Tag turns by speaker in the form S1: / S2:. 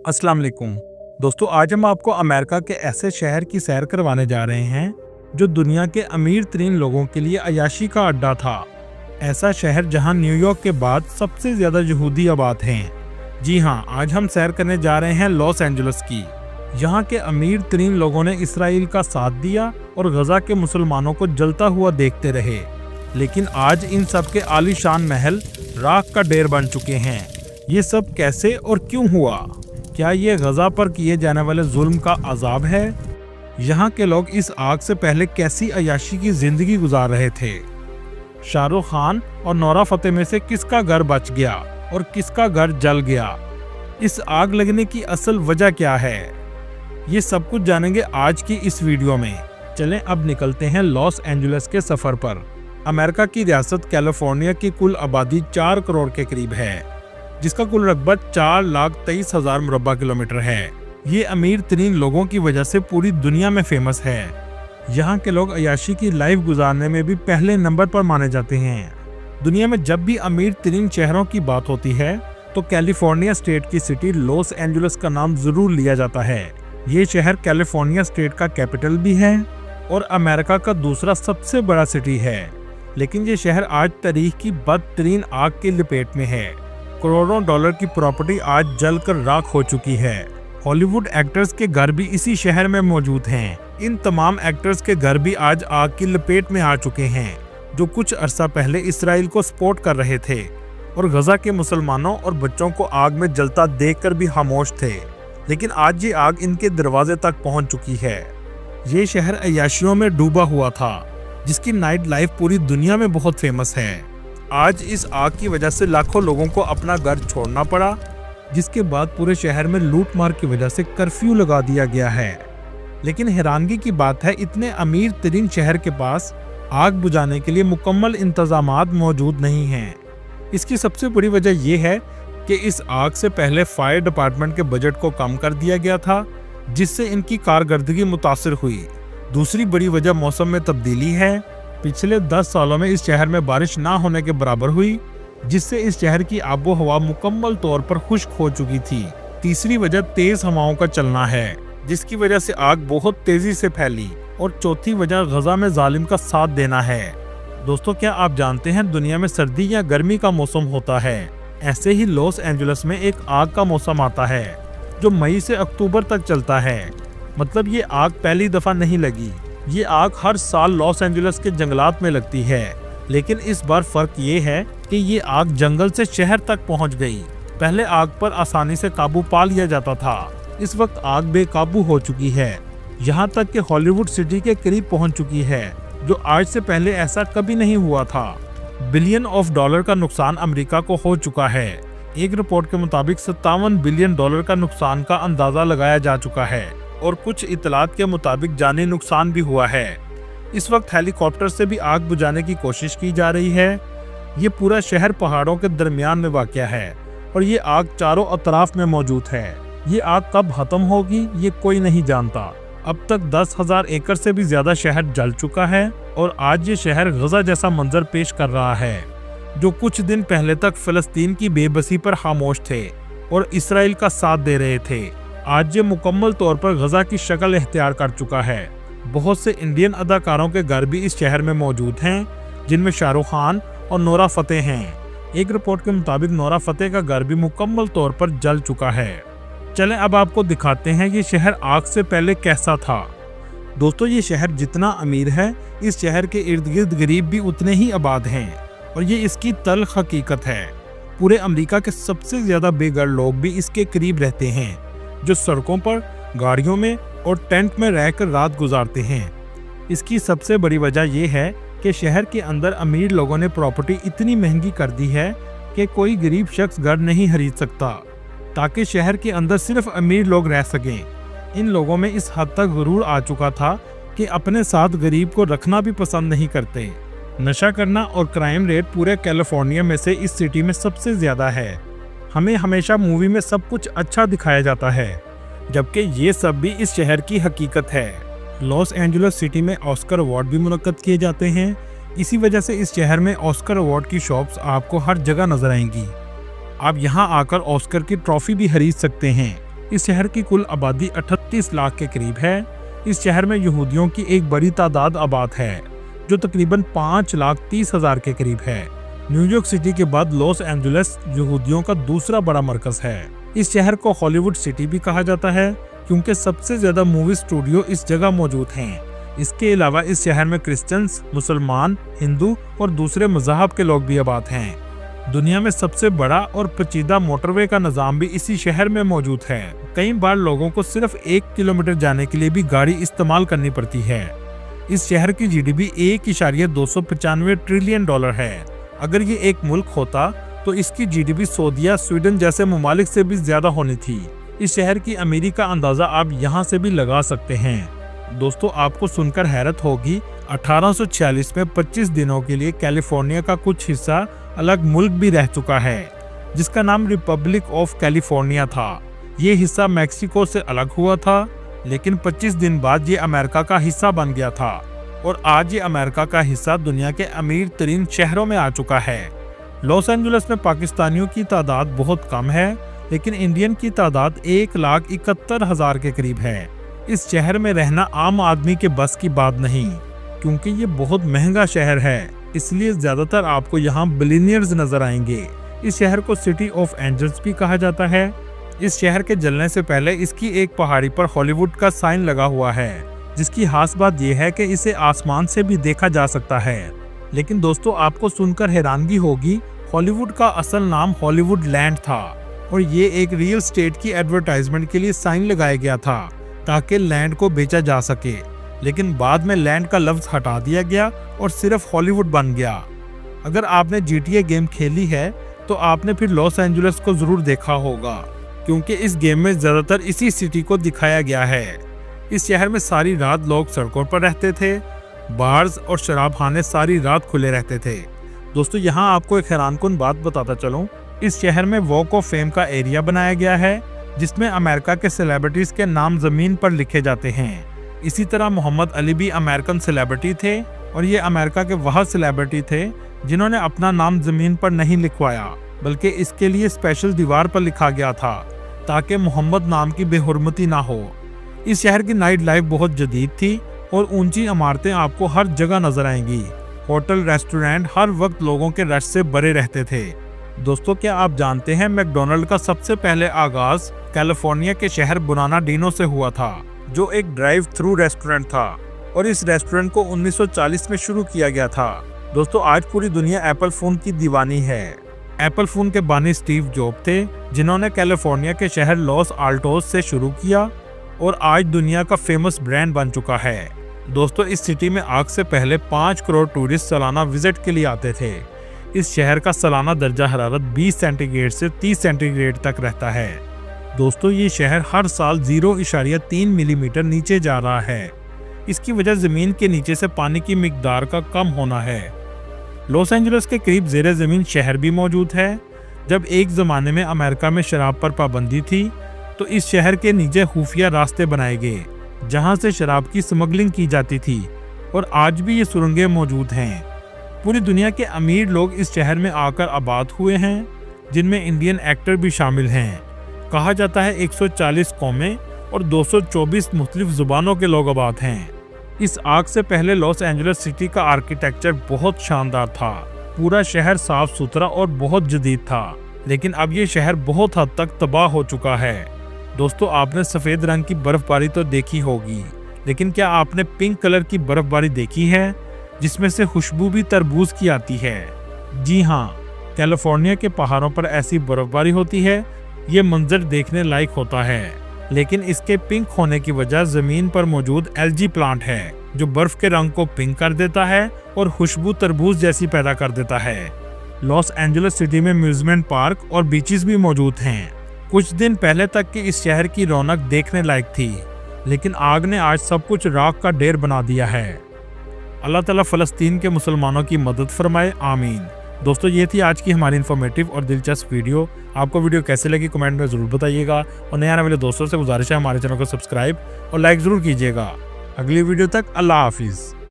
S1: अस्सलाम वालेकुम दोस्तों, आज हम आपको अमेरिका के ऐसे शहर की सैर करवाने जा रहे हैं जो दुनिया के अमीर तरीन लोगों के लिए अयाशी का अड्डा था। ऐसा शहर जहां न्यूयॉर्क के बाद सबसे ज्यादा यहूदी आबाद हैं। जी हां, आज हम सैर करने जा रहे हैं लॉस एंजलिस की। यहां के अमीर तरीन लोगों ने इसराइल का साथ दिया और गजा के मुसलमानों को जलता हुआ देखते रहे, लेकिन आज इन सब के आलीशान महल राख का ढेर बन चुके हैं। ये सब कैसे और क्यों हुआ? क्या ये गजा पर किए जाने वाले जुल्म का अजाब है? यहाँ के लोग इस आग से पहले कैसी अयाशी की जिंदगी गुजार रहे थे? शाहरुख खान और नोरा फतेही में से किसका घर बच गया और किसका घर जल गया? इस आग लगने की असल वजह क्या है? ये सब कुछ जानेंगे आज की इस वीडियो में। चलें अब निकलते हैं लॉस एंजलिस के सफर पर। अमेरिका की रियासत कैलिफोर्निया की कुल आबादी 4 करोड़ के करीब है, जिसका कुल रकबा 4,23,000 मुरब्बा किलोमीटर है। ये अमीर तरीन लोगों की वजह से पूरी दुनिया में फेमस है। यहाँ के लोग अयाशी की लाइफ गुजारने में भी पहले नंबर पर माने जाते हैं। दुनिया में जब भी अमीर तरीन शहरों की बात होती है तो कैलिफोर्निया स्टेट की सिटी लॉस एंजलिस का नाम जरूर लिया जाता है। ये शहर कैलिफोर्निया स्टेट का कैपिटल भी है और अमेरिका का दूसरा सबसे बड़ा सिटी है। लेकिन ये शहर आज तारीख की बदतरीन आग की लपेट में है। करोड़ों डॉलर की प्रॉपर्टी आज जलकर राख हो चुकी है। हॉलीवुड एक्टर्स के घर भी इसी शहर में मौजूद हैं। इन तमाम एक्टर्स के घर भी आज आग की लपेट में आ चुके हैं, जो कुछ अरसा पहले इसराइल को सपोर्ट कर रहे थे और गजा के मुसलमानों और बच्चों को आग में जलता देखकर भी खामोश थे। लेकिन आज ये आग इनके दरवाजे तक पहुंच चुकी है। ये शहर अय्याशियों में डूबा हुआ था, जिसकी नाइट लाइफ पूरी दुनिया में बहुत फेमस है। आज इस आग की वजह से लाखों लोगों को अपना घर छोड़ना पड़ा, जिसके बाद पूरे शहर में लूटमार की वजह से कर्फ्यू लगा दिया गया है। लेकिन हैरानगी की बात है, इतने अमीर तरीन शहर के पास आग बुझाने के लिए मुकम्मल इंतजामात मौजूद नहीं हैं। इसकी सबसे बड़ी वजह यह है कि इस आग से पहले फायर डिपार्टमेंट के बजट को कम कर दिया गया था, जिससे इनकी कारकर्दगी मुतासिर हुई। दूसरी बड़ी वजह मौसम में तब्दीली है। पिछले 10 सालों में इस शहर में बारिश ना होने के बराबर हुई, जिससे इस शहर की आबो हवा मुकम्मल तौर पर खुश्क हो चुकी थी। तीसरी वजह तेज हवाओं का चलना है, जिसकी वजह से आग बहुत तेजी से फैली। और चौथी वजह गजा में जालिम का साथ देना है। दोस्तों, क्या आप जानते हैं दुनिया में सर्दी या गर्मी का मौसम होता है? ऐसे ही लॉस एंजलिस में एक आग का मौसम आता है जो मई से अक्टूबर तक चलता है। मतलब ये आग पहली दफा नहीं लगी। ये आग हर साल लॉस एंजलिस के जंगलात में लगती है, लेकिन इस बार फर्क ये है कि ये आग जंगल से शहर तक पहुंच गई। पहले आग पर आसानी से काबू पा लिया जाता था, इस वक्त आग बेकाबू हो चुकी है। यहाँ तक कि हॉलीवुड सिटी के करीब पहुंच चुकी है, जो आज से पहले ऐसा कभी नहीं हुआ था। बिलियन ऑफ डॉलर का नुकसान अमेरिका को हो चुका है। एक रिपोर्ट के मुताबिक 57 बिलियन डॉलर का नुकसान का अंदाजा लगाया जा चुका है और कुछ इतलात के मुताबिक जानी नुकसान भी हुआ है। इस वक्त हेलीकॉप्टर से भी आग बुझाने की कोशिश की जा रही है। ये पूरा शहर पहाड़ों के दरमियान में वाक़या है और ये आग चारों अतराफ में मौजूद है। ये आग कब खत्म होगी ये कोई नहीं जानता। अब तक 10,000 एकड़ से भी ज्यादा शहर जल चुका है और आज ये शहर गजा जैसा मंजर पेश कर रहा है, जो कुछ दिन पहले तक फिलिस्तीन की बेबसी पर खामोश थे और इसराइल का साथ दे रहे थे। आज ये मुकम्मल तौर पर गजा की शक्ल इख्तियार कर चुका है। बहुत से इंडियन अदाकारों के घर भी इस शहर में मौजूद हैं, जिनमें शाहरुख खान और नोरा फतेही हैं। एक रिपोर्ट के मुताबिक नोरा फतेही का घर भी मुकम्मल तौर पर जल चुका है। चलें अब आपको दिखाते हैं ये शहर आग से पहले कैसा था। दोस्तों, ये शहर जितना अमीर है, इस शहर के इर्द गिर्द गरीब भी उतने ही आबाद हैं और ये इसकी तल्ख हकीकत है। पूरे अमेरिका के सबसे ज्यादा बेघर लोग भी इसके करीब रहते हैं, जो सड़कों पर, गाड़ियों में और टेंट में रहकर रात गुजारते हैं। इसकी सबसे बड़ी वजह यह है कि शहर के अंदर अमीर लोगों ने प्रॉपर्टी इतनी महंगी कर दी है कि कोई गरीब शख्स घर नहीं खरीद सकता, ताकि शहर के अंदर सिर्फ अमीर लोग रह सकें। इन लोगों में इस हद तक गुरूर आ चुका था कि अपने साथ गरीब को रखना भी पसंद नहीं करते। नशा करना और क्राइम रेट पूरे कैलिफोर्निया में से इस सिटी में सबसे ज्यादा है। हमें हमेशा मूवी में सब कुछ अच्छा दिखाया जाता है, जबकि ये सब भी इस शहर की हकीकत है। लॉस एंजलिस सिटी में ऑस्कर अवार्ड भी मुनक्कद किए जाते हैं। इसी वजह से इस शहर में ऑस्कर अवार्ड की शॉप्स आपको हर जगह नजर आएंगी। आप यहाँ आकर ऑस्कर की ट्रॉफी भी खरीद सकते हैं। इस शहर की कुल आबादी 38 लाख के करीब है। इस शहर में यहूदियों की एक बड़ी तादाद आबाद है, जो तकरीबन 5,30,000 के करीब है। न्यूयॉर्क सिटी के बाद लॉस एंजलिस यहूदियों का दूसरा बड़ा मरकज है। इस शहर को हॉलीवुड सिटी भी कहा जाता है, क्योंकि सबसे ज्यादा मूवी स्टूडियो इस जगह मौजूद हैं। इसके अलावा इस शहर में क्रिश्चियंस, मुसलमान, हिंदू और दूसरे मज़हब के लोग भी आबाद हैं। दुनिया में सबसे बड़ा और पेचीदा मोटरवे का निज़ाम भी इसी शहर में मौजूद है। कई बार लोगों को सिर्फ 1 किलोमीटर जाने के लिए भी गाड़ी इस्तेमाल करनी पड़ती है। इस शहर की जीडीपी 1.295 ट्रिलियन डॉलर है। अगर ये एक मुल्क होता तो इसकी जीडीपी सऊदी, स्वीडन जैसे ममालिक से भी ज्यादा होनी थी। इस शहर की अमीरी का अंदाजा आप यहाँ से भी लगा सकते हैं। दोस्तों, आपको सुनकर हैरत होगी, 1846 में 25 दिनों के लिए कैलिफोर्निया का कुछ हिस्सा अलग मुल्क भी रह चुका है, जिसका नाम रिपब्लिक ऑफ कैलिफोर्निया था। ये हिस्सा मैक्सिको से अलग हुआ था, लेकिन 25 दिन बाद ये अमेरिका का हिस्सा बन गया था और आज ये अमेरिका का हिस्सा दुनिया के अमीर तरीन शहरों में आ चुका है। लॉस एंजलिस में पाकिस्तानियों की तादाद बहुत कम है, लेकिन इंडियन की तादाद 1,71,000 के करीब है। इस शहर में रहना आम आदमी के बस की बात नहीं, क्योंकि ये बहुत महंगा शहर है, इसलिए ज्यादातर आपको यहाँ बिलियनियर्स नजर आएंगे। इस शहर को सिटी ऑफ एंजल्स भी कहा जाता है। इस शहर के जलने से पहले इसकी एक पहाड़ी पर हॉलीवुड का साइन लगा हुआ है, जिसकी खास बात यह है कि इसे आसमान से भी देखा जा सकता है। लेकिन दोस्तों, आपको सुनकर हैरानगी होगी, हॉलीवुड का असल नाम हॉलीवुड लैंड था और ये एक रियल एस्टेट की एडवर्टाइजमेंट के लिए साइन लगाया गया था ताकि लैंड को बेचा जा सके। लेकिन बाद में लैंड का लफ्ज हटा दिया गया और सिर्फ हॉलीवुड बन गया। अगर आपने GTA गेम खेली है तो आपने फिर लॉस एंजलिस को जरूर देखा होगा, क्योंकि इस गेम में ज्यादातर इसी सिटी को दिखाया गया है। इस शहर में सारी रात लोग सड़कों पर रहते थे। बार्स और शराबखाने सारी रात खुले रहते थे। दोस्तों, यहाँ आपको एक हैरानकुन बात बताता चलूं, इस शहर में वॉक ऑफ फेम का एरिया बनाया गया है, जिसमें अमेरिका के सेलिब्रिटीज के नाम जमीन पर लिखे जाते हैं। इसी तरह मोहम्मद अली भी अमेरिकन सेलिब्रिटी थे और ये अमेरिका के वह सेलिब्रिटी थे जिन्होंने अपना नाम जमीन पर नहीं लिखवाया, बल्कि इसके लिए स्पेशल दीवार पर लिखा गया था ताकि मोहम्मद नाम की बेहुरमती ना हो। इस शहर की नाइट लाइफ बहुत जदीद थी और ऊंची इमारतें आपको हर जगह नजर आएंगी। होटल, रेस्टोरेंट हर वक्त लोगों के रश से भरे रहते थे। दोस्तों, क्या आप जानते हैं मैकडोनल्ड का सबसे पहले आगाज कैलिफोर्निया के शहर बुरानाडिनो से हुआ था, जो एक ड्राइव थ्रू रेस्टोरेंट था और इस रेस्टोरेंट को 1940 में शुरू किया गया था। दोस्तों, आज पूरी दुनिया एप्पल फोन की दीवानी है। एप्पल फोन के बानी स्टीव जॉब थे, जिन्होंने कैलिफोर्निया के शहर लॉस आल्टोस से शुरू किया और आज दुनिया का फेमस ब्रांड बन चुका है। दोस्तों, इस सिटी में आज से पहले 5 करोड़ टूरिस्ट सालाना विजिट के लिए आते थे। इस शहर का सालाना दर्जा हरारत 20 सेंटीग्रेड से 30 सेंटीग्रेड तक रहता है। दोस्तों, ये शहर हर साल 0.3 मिलीमीटर नीचे जा रहा है। इसकी वजह जमीन के नीचे से पानी की मिकदार का कम होना है। लॉस एंजलिस के करीब ज़ेरे ज़मीन शहर भी मौजूद है। जब एक ज़माने में अमेरिका में शराब पर पाबंदी थी, तो इस शहर के नीचे खुफिया रास्ते बनाए गए, जहां से शराब की स्मगलिंग की जाती थी और आज भी ये सुरंगें मौजूद हैं। पूरी दुनिया के अमीर लोग इस शहर में आकर आबाद हुए हैं, जिनमें इंडियन एक्टर भी शामिल हैं। कहा जाता है 140 कौमें और 224 मुख्तलिफ ज़ुबानों के लोग आबाद हैं। इस आग से पहले लॉस एंजलिस सिटी का आर्किटेक्चर बहुत शानदार था। पूरा शहर साफ सुथरा और बहुत जदीद था, लेकिन अब ये शहर बहुत हद तक तबाह हो चुका है। दोस्तों, आपने सफ़ेद रंग की बर्फबारी तो देखी होगी, लेकिन क्या आपने पिंक कलर की बर्फबारी देखी है, जिसमें से खुशबू भी तरबूज की आती है? जी हाँ, कैलिफोर्निया के पहाड़ों पर ऐसी बर्फबारी होती है। ये मंजर देखने लायक होता है, लेकिन इसके पिंक होने की वजह जमीन पर मौजूद एलजी प्लांट है, जो बर्फ के रंग को पिंक कर देता है और खुशबू तरबूज जैसी पैदा कर देता है। लॉस एंजलिस सिटी में म्यूजियम पार्क और बीचेस भी मौजूद हैं। कुछ दिन पहले तक कि इस शहर की रौनक देखने लायक थी, लेकिन आग ने आज सब कुछ राख का ढेर बना दिया है। अल्लाह ताला फ़लस्तीन के मुसलमानों की मदद फरमाए, आमीन। दोस्तों, ये थी आज की हमारी इन्फॉर्मेटिव और दिलचस्प वीडियो। आपको वीडियो कैसे लगी कमेंट में ज़रूर बताइएगा और नए आने वाले दोस्तों से गुजारिश है हमारे चैनल को सब्सक्राइब और लाइक ज़रूर कीजिएगा। अगली वीडियो तक अल्लाह हाफिज़।